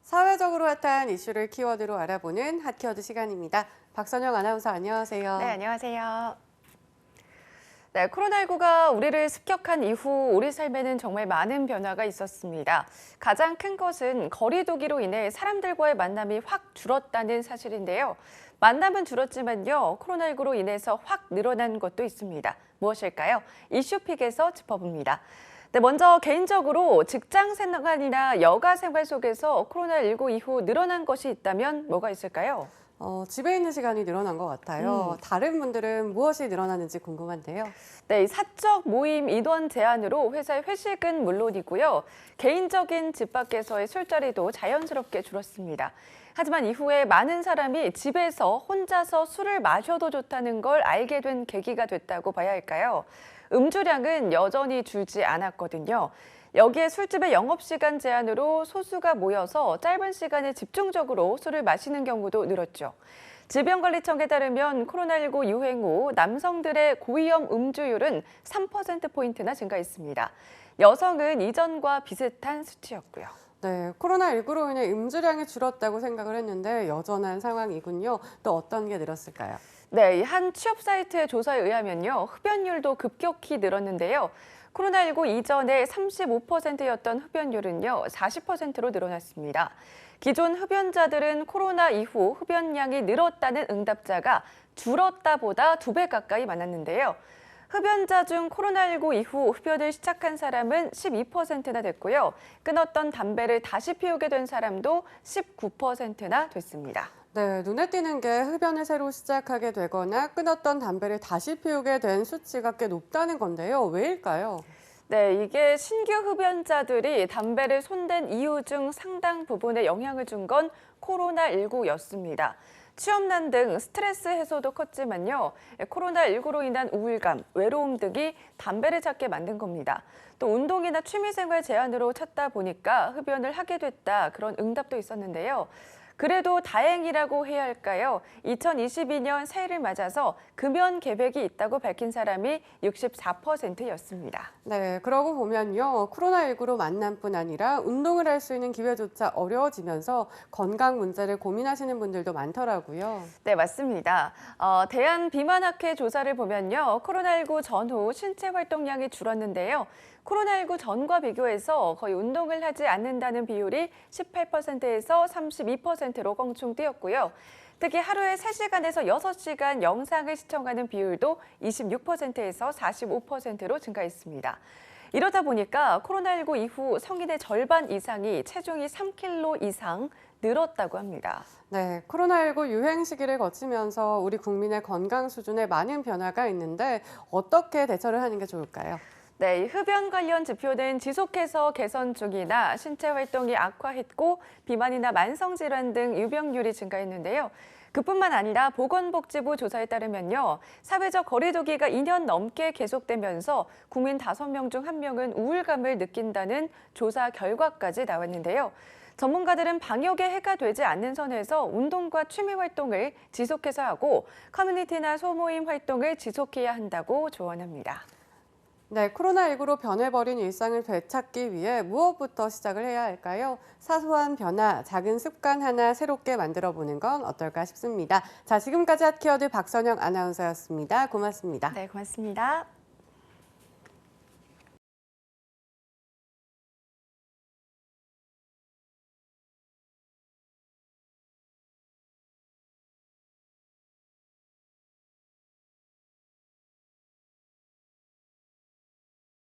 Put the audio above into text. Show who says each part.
Speaker 1: 사회적으로 핫한 이슈를 키워드로 알아보는 핫키워드 시간입니다. 박선영 아나운서 안녕하세요.
Speaker 2: 네, 안녕하세요. 네, 코로나19가 우리를 습격한 이후 우리 삶에는 정말 많은 변화가 있었습니다. 가장 큰 것은 거리 두기로 인해 사람들과의 만남이 확 줄었다는 사실인데요. 만남은 줄었지만요, 코로나19로 인해서 확 늘어난 것도 있습니다. 무엇일까요? 이슈픽에서 짚어봅니다. 네, 먼저 개인적으로 직장 생활이나 여가 생활 속에서 코로나19 이후 늘어난 것이 있다면 뭐가 있을까요?
Speaker 1: 집에 있는 시간이 늘어난 것 같아요. 다른 분들은 무엇이 늘어나는지 궁금한데요.
Speaker 2: 네, 이 사적 모임 인원 제한으로 회사의 회식은 물론이고요. 개인적인 집 밖에서의 술자리도 자연스럽게 줄었습니다. 하지만 이후에 많은 사람이 집에서 혼자서 술을 마셔도 좋다는 걸 알게 된 계기가 됐다고 봐야 할까요? 음주량은 여전히 줄지 않았거든요. 여기에 술집의 영업시간 제한으로 소수가 모여서 짧은 시간에 집중적으로 술을 마시는 경우도 늘었죠. 질병관리청에 따르면 코로나19 유행 후 남성들의 고위험 음주율은 3%포인트나 증가했습니다. 여성은 이전과 비슷한 수치였고요.
Speaker 1: 네, 코로나19로 인해 음주량이 줄었다고 생각을 했는데 여전한 상황이군요. 또 어떤 게 늘었을까요?
Speaker 2: 네, 한 취업 사이트의 조사에 의하면요, 흡연율도 급격히 늘었는데요. 코로나19 이전에 35%였던 흡연율은요, 40%로 늘어났습니다. 기존 흡연자들은 코로나 이후 흡연량이 늘었다는 응답자가 줄었다보다 2배 가까이 많았는데요. 흡연자 중 코로나19 이후 흡연을 시작한 사람은 12%나 됐고요. 끊었던 담배를 다시 피우게 된 사람도 19%나 됐습니다.
Speaker 1: 네, 눈에 띄는 게 흡연을 새로 시작하게 되거나 끊었던 담배를 다시 피우게 된 수치가 꽤 높다는 건데요. 왜일까요?
Speaker 2: 네, 이게 신규 흡연자들이 담배를 손댄 이유 중 상당 부분에 영향을 준 건 코로나19였습니다. 취업난 등 스트레스 해소도 컸지만요. 코로나19로 인한 우울감, 외로움 등이 담배를 찾게 만든 겁니다. 또 운동이나 취미생활 제한으로 찾다 보니까 흡연을 하게 됐다, 그런 응답도 있었는데요. 그래도 다행이라고 해야 할까요? 2022년 새해를 맞아서 금연 계획이 있다고 밝힌 사람이 64%였습니다.
Speaker 1: 네, 그러고 보면요. 코로나19로 만남뿐 아니라 운동을 할 수 있는 기회조차 어려워지면서 건강 문제를 고민하시는 분들도 많더라고요.
Speaker 2: 네, 맞습니다. 대한비만학회 조사를 보면요. 코로나19 전후 신체 활동량이 줄었는데요. 코로나19 전과 비교해서 거의 운동을 하지 않는다는 비율이 18%에서 32%로 껑충 뛰었고요. 특히 하루에 3시간에서 6시간 영상을 시청하는 비율도 26%에서 45%로 증가했습니다. 이러다 보니까 코로나19 이후 성인의 절반 이상이 체중이 3kg 이상 늘었다고 합니다.
Speaker 1: 네, 코로나19 유행 시기를 거치면서 우리 국민의 건강 수준에 많은 변화가 있는데 어떻게 대처를 하는 게 좋을까요?
Speaker 2: 네, 이 흡연 관련 지표는 지속해서 개선 중이나 신체 활동이 악화했고 비만이나 만성질환 등 유병률이 증가했는데요. 그뿐만 아니라 보건복지부 조사에 따르면요. 사회적 거리 두기가 2년 넘게 계속되면서 국민 5명 중 1명은 우울감을 느낀다는 조사 결과까지 나왔는데요. 전문가들은 방역에 해가 되지 않는 선에서 운동과 취미 활동을 지속해서 하고 커뮤니티나 소모임 활동을 지속해야 한다고 조언합니다.
Speaker 1: 네, 코로나19로 변해버린 일상을 되찾기 위해 무엇부터 시작을 해야 할까요? 사소한 변화, 작은 습관 하나 새롭게 만들어 보는 건 어떨까 싶습니다. 자, 지금까지 핫키워드 박선영 아나운서였습니다. 고맙습니다.
Speaker 2: 네, 고맙습니다.